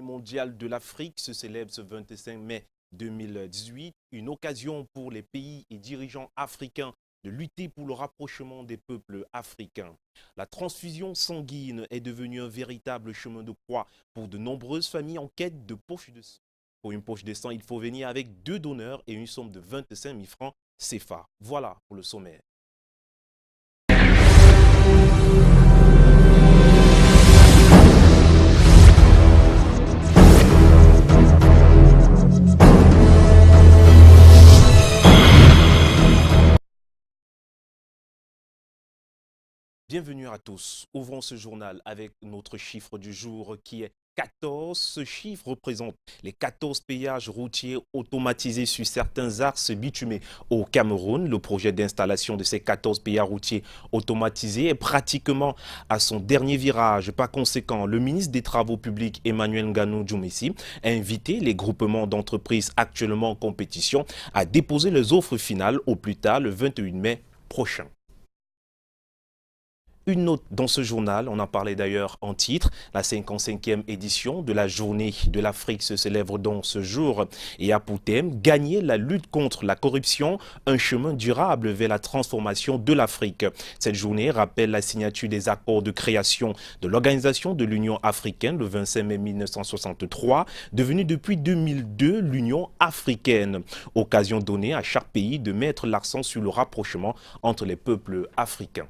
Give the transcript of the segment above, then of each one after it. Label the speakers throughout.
Speaker 1: Mondiale de l'Afrique se célèbre ce 25 mai 2018, une occasion pour les pays et dirigeants africains de lutter pour le rapprochement des peuples africains. La transfusion sanguine est devenue un véritable chemin de croix pour de nombreuses familles en quête de poche de sang. Pour une poche de sang, il faut venir avec 2 donneurs et une somme de 25 000 francs CFA. Voilà pour le sommaire. Bienvenue à tous. Ouvrons ce journal avec notre chiffre du jour qui est 14. Ce chiffre représente les 14 péages routiers automatisés sur certains axes bitumés au Cameroun. Le projet d'installation de ces 14 péages routiers automatisés est pratiquement à son dernier virage. Par conséquent, le ministre des Travaux publics Emmanuel Nganou Djoumessi a invité les groupements d'entreprises actuellement en compétition à déposer les offres finales au plus tard le 28 mai prochain. Une note dans ce journal, on en parlait d'ailleurs en titre, la 55e édition de la Journée de l'Afrique se célèbre donc ce jour et a pour thème gagner la lutte contre la corruption, un chemin durable vers la transformation de l'Afrique. Cette journée rappelle la signature des accords de création de l'Organisation de l'Union africaine le 25 mai 1963, devenue depuis 2002 l'Union africaine. Occasion donnée à chaque pays de mettre l'accent sur le rapprochement entre les peuples africains.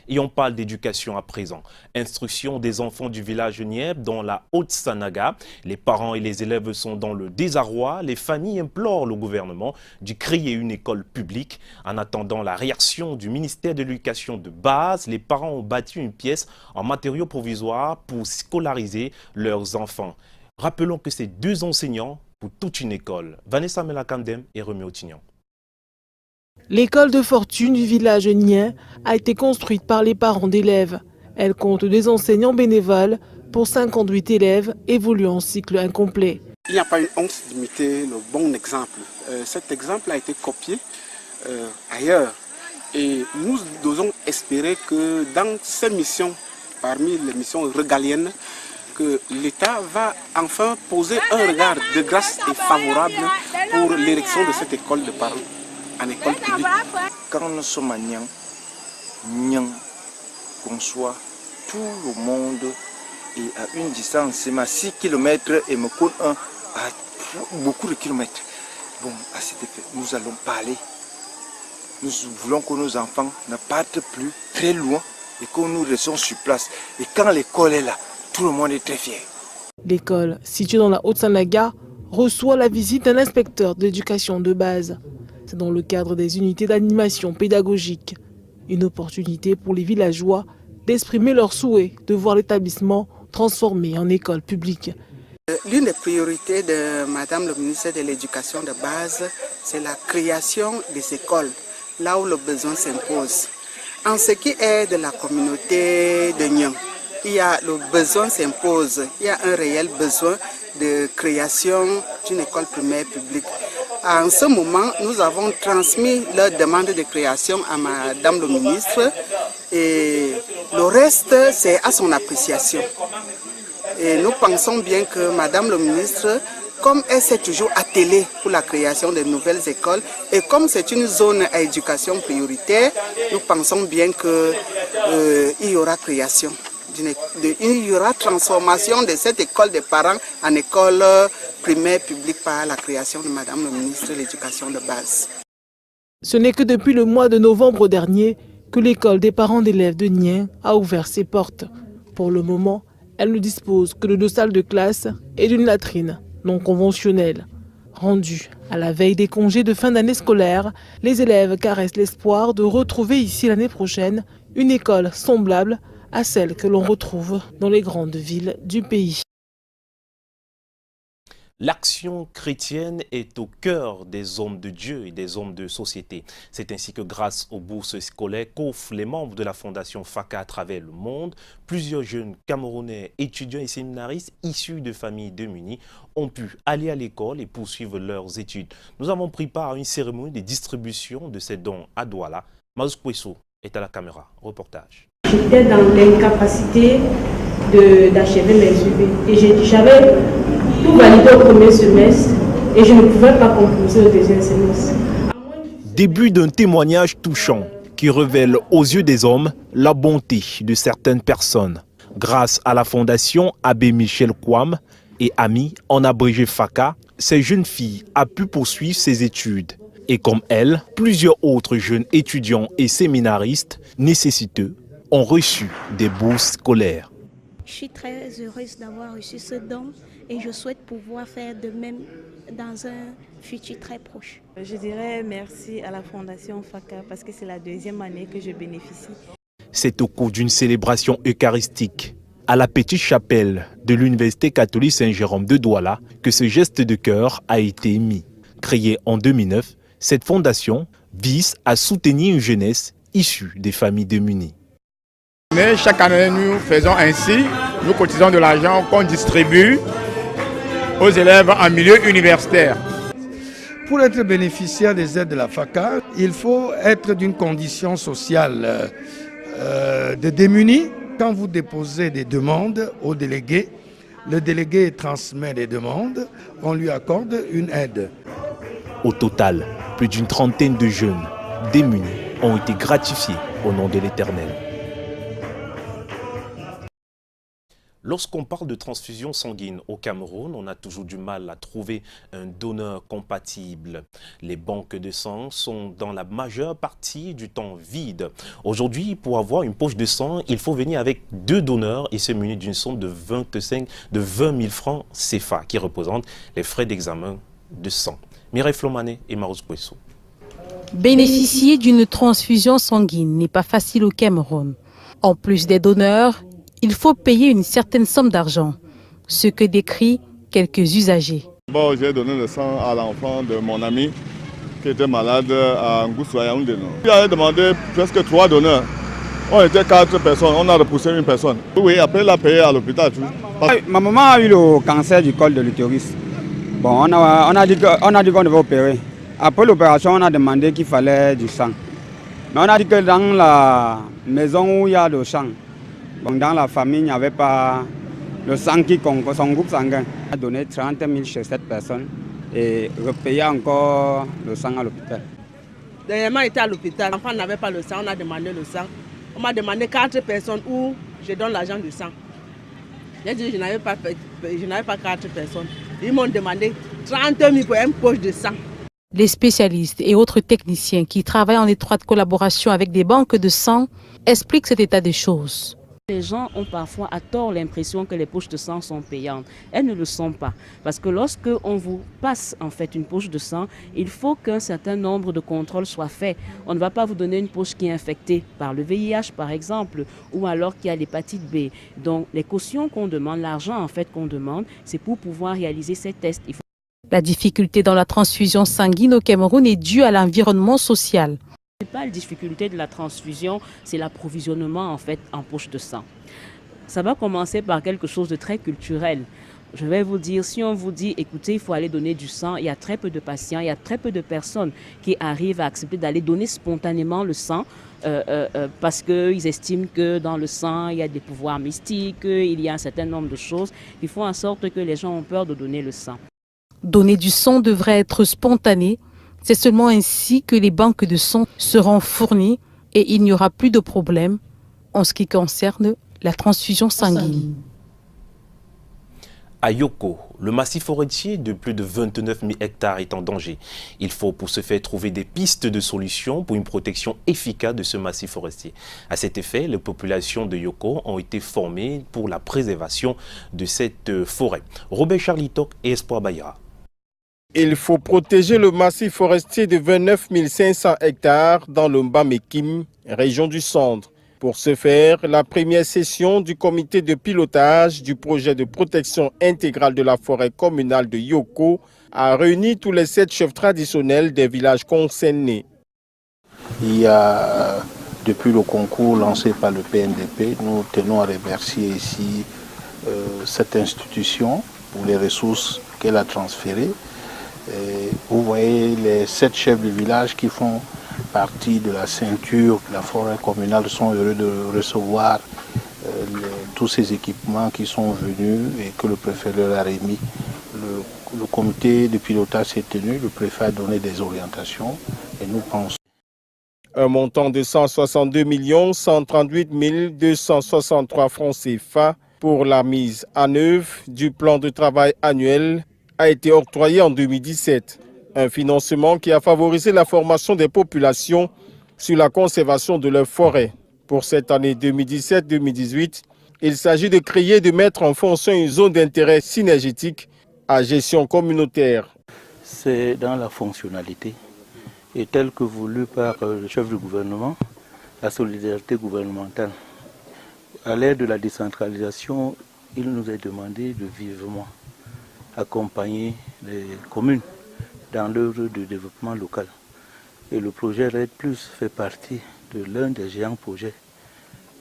Speaker 1: Et on parle d'éducation à présent. Instruction des enfants du village Nieb dans la Haute-Sanaga. Les parents et les élèves sont dans le désarroi. Les familles implorent le gouvernement de créer une école publique. En attendant la réaction du ministère de l'Éducation de base, les parents ont bâti une pièce en matériaux provisoires pour scolariser leurs enfants. Rappelons que c'est 2 enseignants pour toute une école. Vanessa Melakandem et Rémi Otignan.
Speaker 2: L'école de fortune du village Nien a été construite par les parents d'élèves. Elle compte des enseignants bénévoles pour 58 élèves évoluant en cycle incomplet.
Speaker 3: Il n'y a pas une honte d'imiter le bon exemple. Cet exemple a été copié ailleurs. Et nous devons espérer que dans ces missions, parmi les missions régaliennes, que l'État va enfin poser un regard de grâce et favorable pour l'érection de cette école de parents. En école publique.
Speaker 4: Quand nous sommes à Niang, Niang conçoit tout le monde et à une distance, c'est à 6 km et me compte à beaucoup de kilomètres. Bon, à cet effet, nous allons parler. Nous voulons que nos enfants ne partent plus très loin et que nous restions sur place. Et quand l'école est là, tout le monde est très fier.
Speaker 2: L'école, située dans la Haute-Sanaga, reçoit la visite d'un inspecteur d'éducation de base. C'est dans le cadre des unités d'animation pédagogique. Une opportunité pour les villageois d'exprimer leur souhait de voir l'établissement transformé en école publique.
Speaker 5: L'une des priorités de Madame le ministre de l'Éducation de base, c'est la création des écoles, là où le besoin s'impose. En ce qui est de la communauté de Niang, le besoin s'impose, il y a un réel besoin de création d'une école primaire publique. En ce moment, nous avons transmis leur demande de création à Madame le ministre et le reste, c'est à son appréciation. Et nous pensons bien que Madame le ministre, comme elle s'est toujours attelée pour la création de nouvelles écoles et comme c'est une zone à éducation prioritaire, nous pensons bien qu'il y aura création. Il y aura transformation de cette école des parents en école primaire publique par la création de Madame le ministre de l'Éducation de base.
Speaker 2: Ce n'est que depuis le mois de novembre dernier que l'école des parents d'élèves de Nien a ouvert ses portes. Pour le moment, elle ne dispose que de 2 salles de classe et d'une latrine non conventionnelle. Rendus à la veille des congés de fin d'année scolaire, les élèves caressent l'espoir de retrouver ici l'année prochaine une école semblable à celle que l'on retrouve dans les grandes villes du pays.
Speaker 1: L'action chrétienne est au cœur des hommes de Dieu et des hommes de société. C'est ainsi que grâce aux bourses scolaires qu'offrent les membres de la Fondation FACA à travers le monde, plusieurs jeunes Camerounais, étudiants et séminaristes issus de familles démunies ont pu aller à l'école et poursuivre leurs études. Nous avons pris part à une cérémonie de distribution de ces dons à Douala. Mazoukwesso est à la caméra. Reportage.
Speaker 6: J'étais dans l'incapacité d'achever mes UV. Et j'avais tout validé au premier semestre et je ne pouvais pas composer au deuxième semestre.
Speaker 1: Début d'un témoignage touchant qui révèle aux yeux des hommes la bonté de certaines personnes. Grâce à la fondation Abbé Michel Kwam et Ami, en abrégé FACA, ces jeunes filles ont pu poursuivre ses études. Et comme elle, plusieurs autres jeunes étudiants et séminaristes nécessiteux ont reçu des bourses scolaires.
Speaker 7: Je suis très heureuse d'avoir reçu ce don et je souhaite pouvoir faire de même dans un futur très proche.
Speaker 8: Je dirais merci à la Fondation FACA parce que c'est la deuxième année que je bénéficie.
Speaker 1: C'est au cours d'une célébration eucharistique à la petite chapelle de l'Université catholique Saint-Jérôme de Douala que ce geste de cœur a été émis. Créée en 2009, cette fondation vise à soutenir une jeunesse issue des familles démunies.
Speaker 9: Mais chaque année, nous faisons ainsi, nous cotisons de l'argent qu'on distribue aux élèves en milieu universitaire.
Speaker 10: Pour être bénéficiaire des aides de la FACA, il faut être d'une condition sociale de démunis. Quand vous déposez des demandes au délégué, le délégué transmet les demandes, on lui accorde une aide.
Speaker 1: Au total, plus d'une trentaine de jeunes démunis ont été gratifiés au nom de l'Éternel. Lorsqu'on parle de transfusion sanguine au Cameroun, on a toujours du mal à trouver un donneur compatible. Les banques de sang sont dans la majeure partie du temps vides. Aujourd'hui, pour avoir une poche de sang, il faut venir avec 2 donneurs et se munir d'une somme de 20 000 francs CFA qui représente les frais d'examen de sang. Mireille Flomané et Marous Kouesso.
Speaker 11: Bénéficier d'une transfusion sanguine n'est pas facile au Cameroun. En plus des donneurs, il faut payer une certaine somme d'argent, ce que décrit quelques usagers.
Speaker 12: Bon, j'ai donné le sang à l'enfant de mon ami qui était malade à Ngoussou à Yaoundé. Il a demandé presque 3 donneurs. On était 4 personnes, on a repoussé une personne. Oui, après il a payé à l'hôpital.
Speaker 13: Ma maman a eu le cancer du col de l'utérus. Bon, on a dit qu'on devait opérer. Après l'opération, on a demandé qu'il fallait du sang. Mais on a dit que dans la maison où il y a le sang, donc dans la famille, il n'y avait pas le sang qui compte, son groupe sanguin. On a donné 30 000 chez cette personne et repayé encore le sang à l'hôpital.
Speaker 14: Dernièrement, j'étais à l'hôpital. L'enfant n'avait pas le sang, on a demandé le sang. On m'a demandé 4 personnes où je donne l'argent du sang. J'ai dit que je n'avais pas 4 personnes. Ils m'ont demandé 30 000 pour une poche de sang.
Speaker 11: Les spécialistes et autres techniciens qui travaillent en étroite collaboration avec des banques de sang expliquent cet état des choses.
Speaker 15: Les gens ont parfois à tort l'impression que les poches de sang sont payantes. Elles ne le sont pas. Parce que lorsque on vous passe en fait une poche de sang, il faut qu'un certain nombre de contrôles soient faits. On ne va pas vous donner une poche qui est infectée par le VIH par exemple, ou alors qui a l'hépatite B. Donc les cautions qu'on demande, l'argent en fait qu'on demande, c'est pour pouvoir réaliser ces tests.
Speaker 11: La difficulté dans la transfusion sanguine au Cameroun est due à l'environnement social.
Speaker 15: La principale difficulté de la transfusion, c'est l'approvisionnement en fait en poche de sang. Ça va commencer par quelque chose de très culturel. Je vais vous dire, si on vous dit, écoutez, il faut aller donner du sang, il y a très peu de patients, il y a très peu de personnes qui arrivent à accepter d'aller donner spontanément le sang parce qu'ils estiment que dans le sang, il y a des pouvoirs mystiques, il y a un certain nombre de choses qui font en sorte que les gens ont peur de donner le sang.
Speaker 11: Donner du sang devrait être spontané. C'est seulement ainsi que les banques de sang seront fournies et il n'y aura plus de problème en ce qui concerne la transfusion sanguine.
Speaker 1: À Yoko, le massif forestier de plus de 29 000 hectares est en danger. Il faut pour ce faire trouver des pistes de solutions pour une protection efficace de ce massif forestier. À cet effet, les populations de Yoko ont été formées pour la préservation de cette forêt. Robert Charlitok et Espoir Bayra.
Speaker 9: Il faut protéger le massif forestier de 29 500 hectares dans le Mbamekim, région du centre. Pour ce faire, la première session du comité de pilotage du projet de protection intégrale de la forêt communale de Yoko a réuni tous les 7 chefs traditionnels des villages concernés.
Speaker 16: Il y a, depuis le concours lancé par le PNDP, nous tenons à remercier ici cette institution pour les ressources qu'elle a transférées. Et vous voyez les 7 chefs de village qui font partie de la ceinture de la forêt communale sont heureux de recevoir tous ces équipements qui sont venus et que le préfet leur a remis. Le comité de pilotage s'est tenu, le préfet a donné des orientations et nous pensons.
Speaker 9: Un montant de 162 138 263 francs CFA pour la mise en œuvre du plan de travail annuel a été octroyé en 2017. Un financement qui a favorisé la formation des populations sur la conservation de leurs forêts. Pour cette année 2017-2018, il s'agit de créer et de mettre en fonction une zone d'intérêt synergétique à gestion communautaire.
Speaker 16: C'est dans la fonctionnalité et tel que voulu par le chef du gouvernement, la solidarité gouvernementale. À l'ère de la décentralisation, il nous est demandé de vivement accompagner les communes dans l'œuvre de développement local. Et le projet RED+ fait partie de l'un des géants projets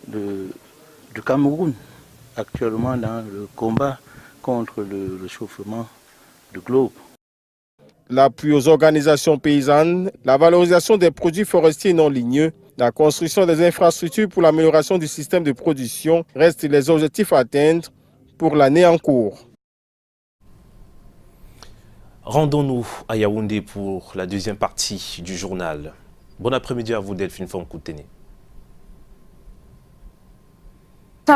Speaker 16: du Cameroun, actuellement dans le combat contre le réchauffement du globe.
Speaker 9: L'appui aux organisations paysannes, la valorisation des produits forestiers non ligneux, la construction des infrastructures pour l'amélioration du système de production restent les objectifs à atteindre pour l'année en cours.
Speaker 1: Rendons-nous à Yaoundé pour la deuxième partie du journal. Bon après-midi à vous, Delphine Fonkoutene.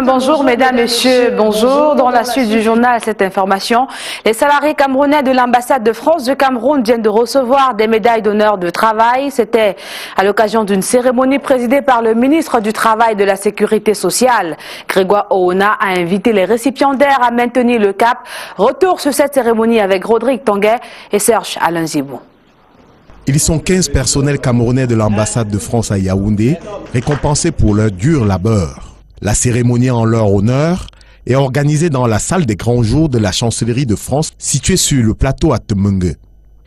Speaker 17: Bonjour mesdames, messieurs, bonjour. Dans la suite du journal, cette information, les salariés camerounais de l'ambassade de France du Cameroun viennent de recevoir des médailles d'honneur de travail. C'était à l'occasion d'une cérémonie présidée par le ministre du Travail et de la Sécurité sociale. Grégoire Oona a invité les récipiendaires à maintenir le cap. Retour sur cette cérémonie avec Rodrigue Tanguay et Serge Alain Zibou.
Speaker 18: Ils sont 15 personnels camerounais de l'ambassade de France à Yaoundé, récompensés pour leur dur labeur. La cérémonie en leur honneur est organisée dans la salle des grands jours de la chancellerie de France située sur le plateau à Temungue.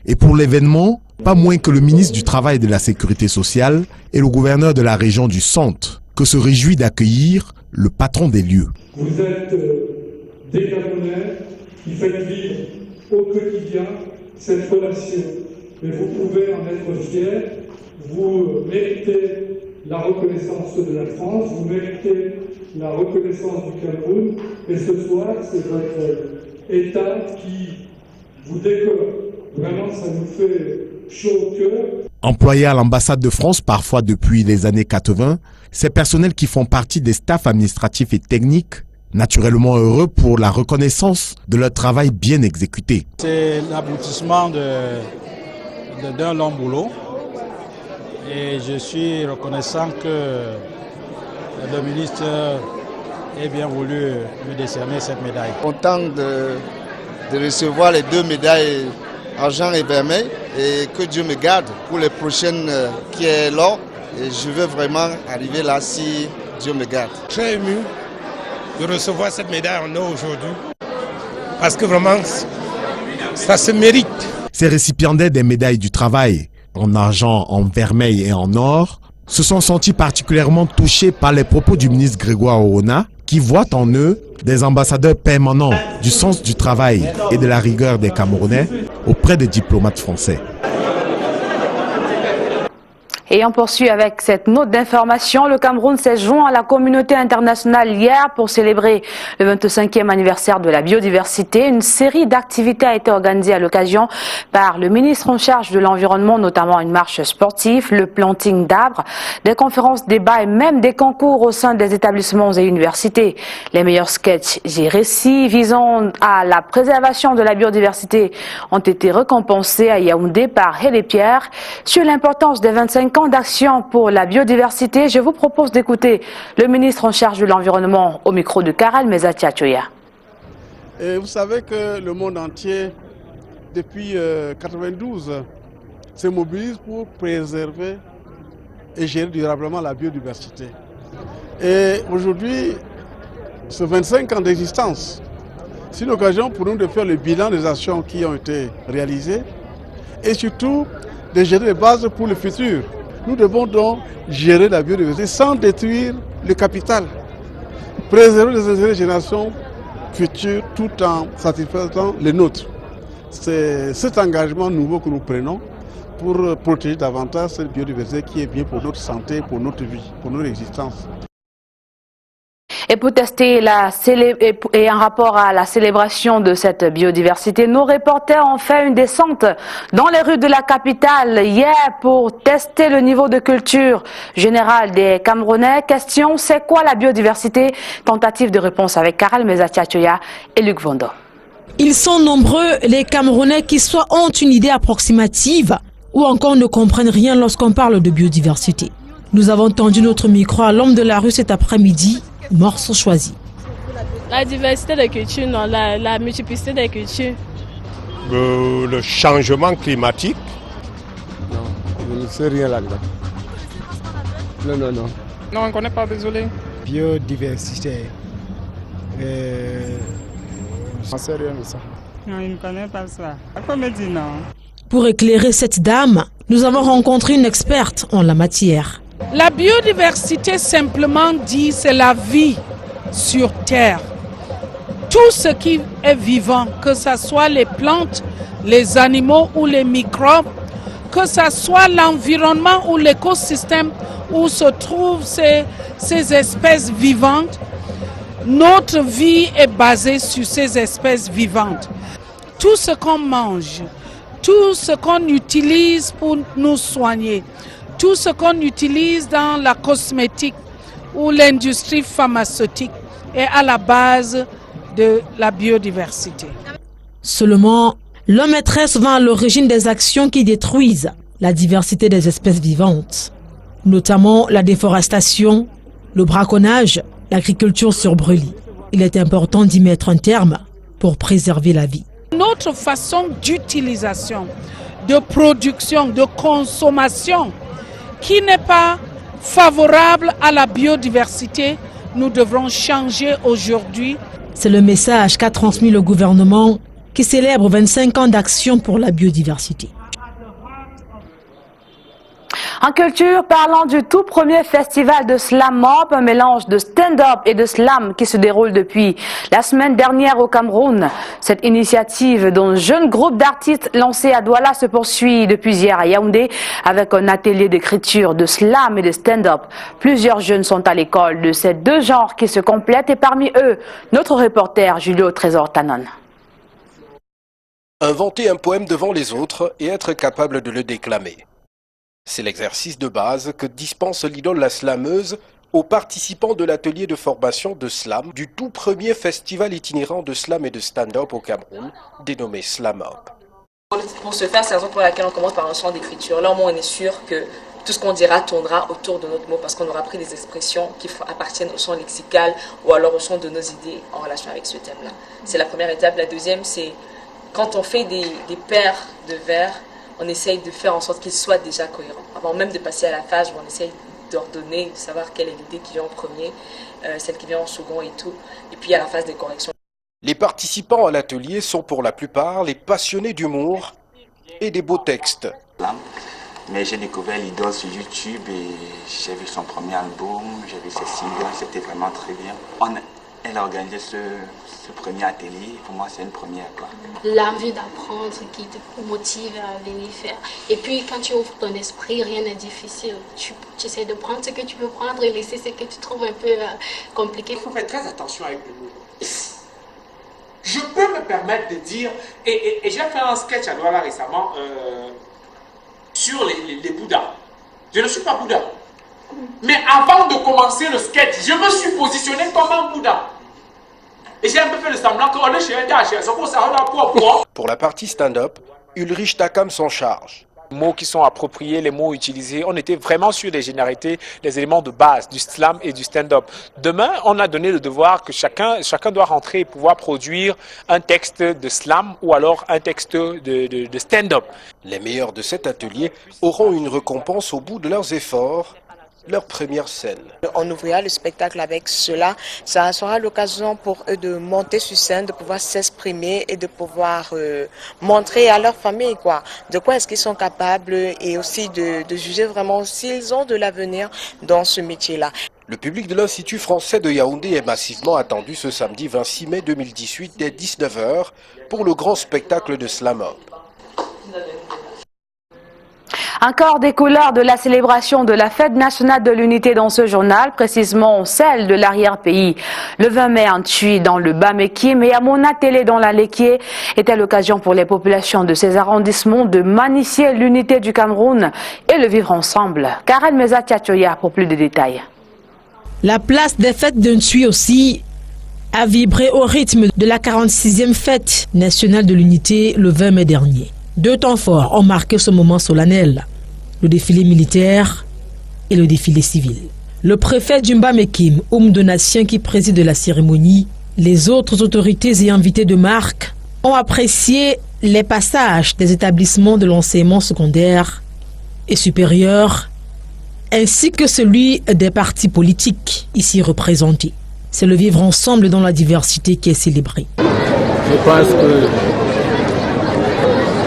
Speaker 18: Et pour l'événement, pas moins que le ministre du Travail et de la Sécurité sociale et le gouverneur de la région du Centre, que se réjouit d'accueillir le patron des lieux.
Speaker 19: Vous êtes des Camerounais qui faites vivre au quotidien cette relation. Mais vous pouvez en être fiers, vous méritez la reconnaissance de la France, vous méritez la reconnaissance du Cameroun, et ce soir, c'est votre État qui vous décore. Vraiment, ça nous fait chaud au cœur.
Speaker 18: Employés à l'ambassade de France, parfois depuis les années 80, ces personnels qui font partie des staffs administratifs et techniques, naturellement heureux pour la reconnaissance de leur travail bien exécuté.
Speaker 20: C'est l'aboutissement d'un long boulot. Et je suis reconnaissant que le ministre ait bien voulu me décerner cette médaille.
Speaker 21: Content de recevoir les deux médailles argent et vermeil et que Dieu me garde pour les prochaines qui est là. Et je veux vraiment arriver là si Dieu me garde.
Speaker 22: Très ému de recevoir cette médaille en or aujourd'hui parce que vraiment ça se mérite.
Speaker 18: Ces récipiendaires des médailles du travail en argent, en vermeil et en or, se sont sentis particulièrement touchés par les propos du ministre Grégoire Oona, qui voit en eux des ambassadeurs permanents du sens du travail et de la rigueur des Camerounais auprès des diplomates français.
Speaker 17: Et on poursuit avec cette note d'information. Le Cameroun s'est joint à la communauté internationale hier pour célébrer le 25e anniversaire de la biodiversité. Une série d'activités a été organisée à l'occasion par le ministre en charge de l'environnement, notamment une marche sportive, le planting d'arbres, des conférences, débats et même des concours au sein des établissements et universités. Les meilleurs sketchs et récits visant à la préservation de la biodiversité ont été récompensés à Yaoundé par Hélé Pierre. Sur l'importance des 25 ans d'action pour la biodiversité, je vous propose d'écouter le ministre en charge de l'environnement au micro de Karel Mezatiachoya.
Speaker 3: Et vous savez que le monde entier, depuis 1992, se mobilise pour préserver et gérer durablement la biodiversité. Et aujourd'hui, ce 25 ans d'existence, c'est une occasion pour nous de faire le bilan des actions qui ont été réalisées et surtout de gérer les bases pour le futur. Nous devons donc gérer la biodiversité sans détruire le capital, préserver les intérêts des générations futures tout en satisfaisant les nôtres. C'est cet engagement nouveau que nous prenons pour protéger davantage cette biodiversité qui est bien pour notre santé, pour notre vie, pour notre existence.
Speaker 17: Et pour tester et en rapport à la célébration de cette biodiversité, nos reporters ont fait une descente dans les rues de la capitale hier pour tester le niveau de culture générale des Camerounais. Question, c'est quoi la biodiversité? Tentative de réponse avec Karel Mezatiachoya et Luc Vondo.
Speaker 4: Ils sont nombreux, les Camerounais, qui soit ont une idée approximative ou encore ne comprennent rien lorsqu'on parle de biodiversité. Nous avons tendu notre micro à l'homme de la rue cet après-midi, morceau choisi.
Speaker 5: La diversité des cultures, non, la multiplicité des cultures.
Speaker 23: Le changement climatique.
Speaker 24: Non, je ne sais rien là-dedans. Non.
Speaker 25: Non, on ne connaît pas, désolé.
Speaker 24: Biodiversité. Je ne sais rien de ça.
Speaker 25: Non, il ne connaît pas ça. Il faut me dire non.
Speaker 4: Pour éclairer cette dame, nous avons rencontré une experte en la matière.
Speaker 2: La biodiversité, simplement dit, c'est la vie sur Terre. Tout ce qui est vivant, que ce soit les plantes, les animaux ou les microbes, que ce soit l'environnement ou l'écosystème où se trouvent ces espèces vivantes, notre vie est basée sur ces espèces vivantes. Tout ce qu'on mange, tout ce qu'on utilise pour nous soigner, tout ce qu'on utilise dans la cosmétique ou l'industrie pharmaceutique est à la base de la biodiversité.
Speaker 4: Seulement, l'homme est très souvent à l'origine des actions qui détruisent la diversité des espèces vivantes, notamment la déforestation, le braconnage, l'agriculture sur brûlis. Il est important d'y mettre un terme pour préserver la vie.
Speaker 2: Notre façon d'utilisation, de production, de consommation, qui n'est pas favorable à la biodiversité, nous devrons changer aujourd'hui.
Speaker 4: C'est le message qu'a transmis le gouvernement qui célèbre 25 ans d'action pour la biodiversité.
Speaker 17: En culture, parlant du tout premier festival de Slam Mob, un mélange de stand-up et de slam qui se déroule depuis la semaine dernière au Cameroun. Cette initiative d'un jeune groupe d'artistes lancé à Douala se poursuit depuis hier à Yaoundé avec un atelier d'écriture de slam et de stand-up. Plusieurs jeunes sont à l'école de ces deux genres qui se complètent et parmi eux, notre reporter Julio Trésor Tanon.
Speaker 26: Inventer un poème devant les autres et être capable de le déclamer. C'est l'exercice de base que dispense l'idole la slameuse aux participants de l'atelier de formation de slam du tout premier festival itinérant de slam et de stand-up au Cameroun, dénommé Slam Up.
Speaker 27: Pour ce faire, c'est la raison pour laquelle on commence par un champ d'écriture. Là, au moins, on est sûr que tout ce qu'on dira tournera autour de notre mot parce qu'on aura pris des expressions qui appartiennent au champ lexical ou alors au champ de nos idées en relation avec ce thème-là. C'est la première étape. La deuxième, c'est quand on fait des paires de vers, on essaye de faire en sorte qu'ils soient déjà cohérents. Avant même de passer à la phase où on essaye d'ordonner, de savoir quelle est l'idée qui vient en premier, celle qui vient en second et tout. Et puis à la phase des corrections.
Speaker 26: Les participants à l'atelier sont pour la plupart les passionnés d'humour et des beaux textes.
Speaker 28: Mais j'ai découvert l'idole sur YouTube et j'ai vu son premier album, j'ai vu ses singles, c'était vraiment très bien. Elle a organisé ce premier atelier, pour moi c'est une première.
Speaker 29: L'envie d'apprendre qui te motive à venir faire. Et puis quand tu ouvres ton esprit, rien n'est difficile. Tu essaies de prendre ce que tu veux prendre et laisser ce que tu trouves un peu compliqué.
Speaker 30: Il faut faire très attention avec le mot. Je peux me permettre de dire, et j'ai fait un sketch à Douala récemment sur les Bouddhas. Je ne suis pas Bouddha. Mais avant de commencer le sketch, je me suis positionné comme un Bouddha. Et j'ai un peu fait le semblant qu'on est chez un gars,
Speaker 26: Pour la partie stand-up, Ulrich Takam s'en charge.
Speaker 31: Les mots qui sont appropriés, les mots utilisés, on était vraiment sur les généralités, les éléments de base du slam et du stand-up. Demain, on a donné le devoir que chacun doit rentrer et pouvoir produire un texte de slam ou alors un texte de stand-up.
Speaker 26: Les meilleurs de cet atelier auront une récompense au bout de leurs efforts. Leur première scène.
Speaker 32: On ouvrira le spectacle avec cela. Ça sera l'occasion pour eux de monter sur scène, de pouvoir s'exprimer et de pouvoir montrer à leur famille de quoi est-ce qu'ils sont capables et aussi de juger vraiment s'ils ont de l'avenir dans ce métier-là.
Speaker 26: Le public de l'Institut français de Yaoundé est massivement attendu ce samedi 26 mai 2018 dès 19h pour le grand spectacle de Slam Up.
Speaker 17: Encore des couleurs de la célébration de la fête nationale de l'unité dans ce journal, précisément celle de l'arrière-pays. Le 20 mai en Tui dans le Bas-Mekim et à Monatélé dans la Léquié était l'occasion pour les populations de ces arrondissements de magnifier l'unité du Cameroun et le vivre ensemble. Karen Meza Tiatchoya pour plus de détails.
Speaker 4: La place des fêtes de Tui aussi a vibré au rythme de la 46e fête nationale de l'unité le 20 mai dernier. Deux temps forts ont marqué ce moment solennel, le défilé militaire et le défilé civil. Le préfet du Bas-Mekim, Oum Donatien, qui préside la cérémonie, les autres autorités et invités de marque ont apprécié les passages des établissements de l'enseignement secondaire et supérieur, ainsi que celui des partis politiques ici représentés. C'est le vivre ensemble dans la diversité qui est célébré.
Speaker 1: Je pense que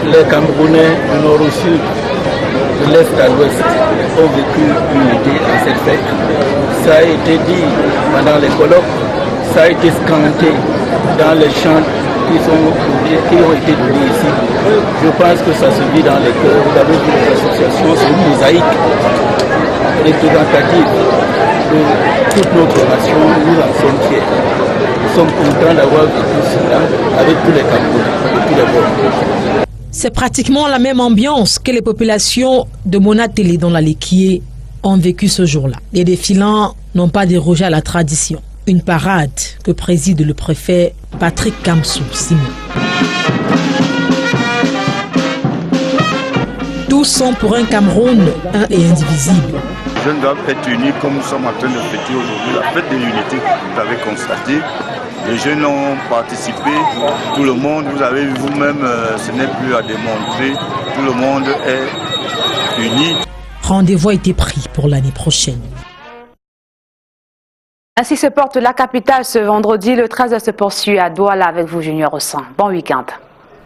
Speaker 1: les Camerounais du nord au sud, de l'est à l'ouest, ont vécu l'unité à cette fête. Ça a été dit pendant les colloques, ça a été scanté dans les chants qui ont été donnés ici. Je pense que ça se vit dans les cœurs. Vous avez vu les associations, c'est une mosaïque représentative de toute notre nation. Nous en sommes fiers. Nous sommes contents d'avoir vécu cela avec tous les Camerounais et tous les peuples.
Speaker 4: C'est pratiquement la même ambiance que les populations de Monatélé dans la Léquié ont vécu ce jour-là. Les défilants n'ont pas dérogé à la tradition. Une parade que préside le préfet Patrick Kamsou Simon. Tous sont pour un Cameroun, un et indivisible.
Speaker 6: Les jeunes doivent être unis comme nous sommes en train de fêter aujourd'hui la fête de l'unité. Vous avez constaté. Les jeunes ont participé, tout le monde, vous avez vu vous-même, ce n'est plus à démontrer, tout le monde est uni.
Speaker 4: Rendez-vous a été pris pour l'année prochaine.
Speaker 17: Ainsi se porte la capitale ce vendredi. Le 13 se poursuit à Douala avec vous, Junior Ossan. Bon week-end.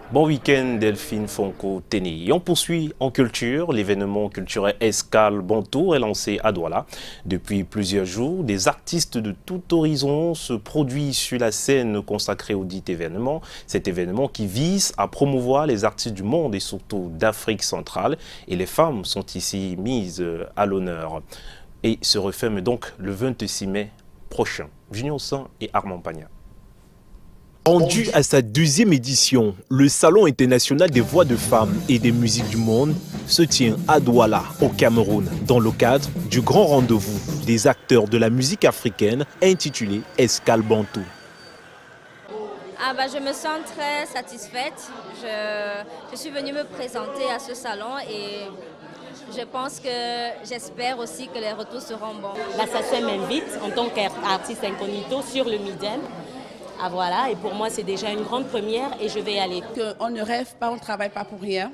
Speaker 7: Bon week-end, Delphine Fonko Téné. Et on poursuit en culture. L'événement culturel Escale Bantou est lancé à Douala. Depuis plusieurs jours, des artistes de tout horizon se produisent sur la scène consacrée au dit événement. Cet événement qui vise à promouvoir les artistes du monde et surtout d'Afrique centrale. Et les femmes sont ici mises à l'honneur. Et se referme donc le 26 mai prochain. Junior San et Armand Pagna.
Speaker 8: Rendu à sa deuxième édition, le Salon international des voix de femmes et des musiques du monde se tient à Douala, au Cameroun, dans le cadre du grand rendez-vous des acteurs de la musique africaine intitulé Escale Bantou.
Speaker 9: Je me sens très satisfaite. Je suis venue me présenter à ce salon et je pense que j'espère aussi que les retours seront bons.
Speaker 10: L'assassin m'invite en tant qu'artiste incognito sur le Midem. Ah voilà, et pour moi c'est déjà une grande première et je vais y aller.
Speaker 11: On ne rêve pas, on ne travaille pas pour rien.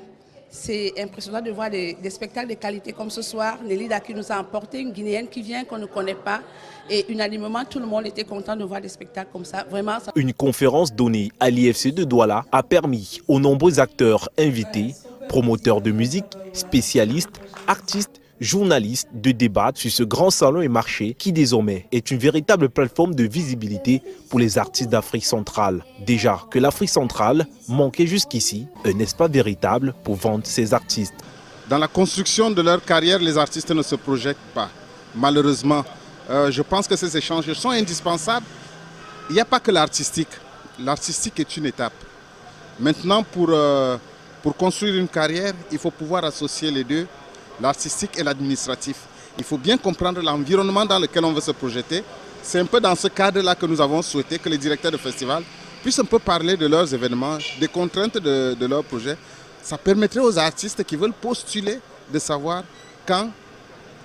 Speaker 11: C'est impressionnant de voir des spectacles de qualité comme ce soir. Nelly Daki nous a apporté une Guinéenne qui vient, qu'on ne connaît pas. Et unanimement, tout le monde était content de voir des spectacles comme ça. Vraiment, ça...
Speaker 8: Une conférence donnée à l'IFC de Douala a permis aux nombreux acteurs invités, promoteurs de musique, spécialistes, artistes, journalistes de débattre sur ce grand salon et marché qui désormais est une véritable plateforme de visibilité pour les artistes d'Afrique centrale. Déjà que l'Afrique centrale manquait jusqu'ici un espace véritable pour vendre ses artistes.
Speaker 3: Dans la construction de leur carrière, les artistes ne se projettent pas. Malheureusement, je pense que ces échanges sont indispensables. Il n'y a pas que l'artistique. L'artistique est une étape. Maintenant, pour construire une carrière, il faut pouvoir associer les deux. L'artistique et l'administratif. Il faut bien comprendre l'environnement dans lequel on veut se projeter. C'est un peu dans ce cadre-là que nous avons souhaité que les directeurs de festivals puissent un peu parler de leurs événements, des contraintes de leurs projets. Ça permettrait aux artistes qui veulent postuler de savoir quand,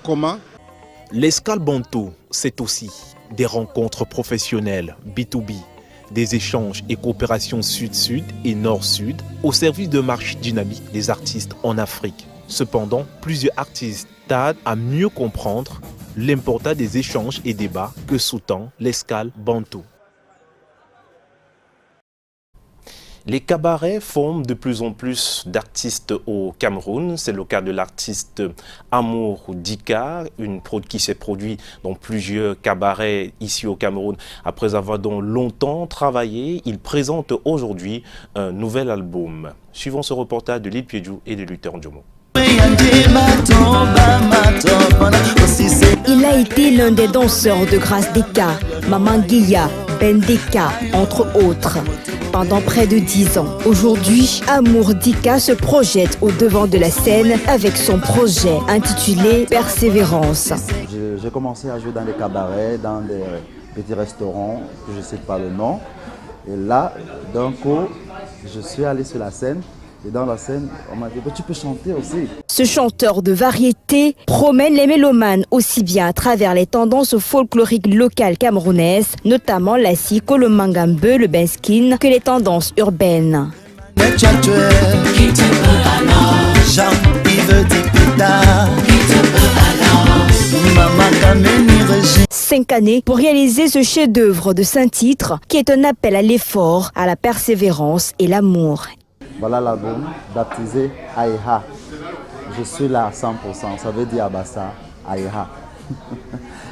Speaker 3: comment.
Speaker 8: L'Escale Bantou, c'est aussi des rencontres professionnelles B2B, des échanges et coopérations sud-sud et nord-sud au service de marches dynamiques des artistes en Afrique. Cependant, plusieurs artistes tardent à mieux comprendre l'importance des échanges et débats que sous-tend l'Escale Bantou.
Speaker 7: Les cabarets forment de plus en plus d'artistes au Cameroun. C'est le cas de l'artiste Amour Dika, une prod qui s'est produite dans plusieurs cabarets ici au Cameroun. Après avoir donc longtemps travaillé, il présente aujourd'hui un nouvel album. Suivons ce reportage de Lil Piedjou et de Luther Ndjomo.
Speaker 5: Il a été l'un des danseurs de Grâce Deka, Maman Guilla, Ben Deka, entre autres, pendant près de 10 ans. Aujourd'hui, Amour Dika se projette au devant de la scène avec son projet intitulé Persévérance.
Speaker 12: J'ai commencé à jouer dans des cabarets, dans des petits restaurants, que je ne sais pas le nom. Et là, d'un coup, je suis allé sur la scène. Et dans la scène, on m'a dit, tu peux chanter aussi.
Speaker 5: Ce chanteur de variété promène les mélomanes aussi bien à travers les tendances folkloriques locales camerounaises, notamment la siko, le mangambe, le benskin, que les tendances urbaines. 5 années pour réaliser ce chef-d'œuvre de Saint-Titre qui est un appel à l'effort, à la persévérance et l'amour.
Speaker 12: Voilà l'album baptisé Aïha. Je suis là à 100%, ça veut dire Abassa, Aïha.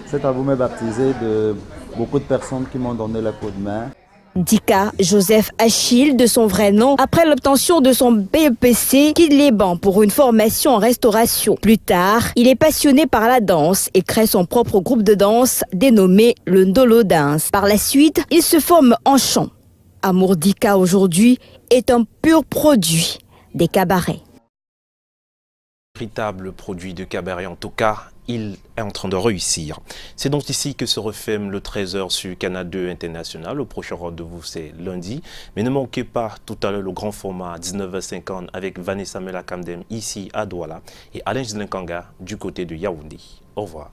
Speaker 12: Cet album est baptisé de beaucoup de personnes qui m'ont donné le coup de main.
Speaker 5: Dika Joseph Achille, de son vrai nom, après l'obtention de son BEPC, quitte les bancs pour une formation en restauration. Plus tard, il est passionné par la danse et crée son propre groupe de danse dénommé le Ndolo Dance. Par la suite, il se forme en chant. Amour Dika aujourd'hui est un pur produit des cabarets.
Speaker 7: Véritable produit de cabaret, en tout cas, il est en train de réussir. C'est donc ici que se referme le 13h sur Canal 2 International. Le prochain rendez-vous, c'est lundi. Mais ne manquez pas tout à l'heure le grand format à 19h50 avec Vanessa Melakamdem ici à Douala et Alain Gislinkanga du côté de Yaoundé. Au revoir.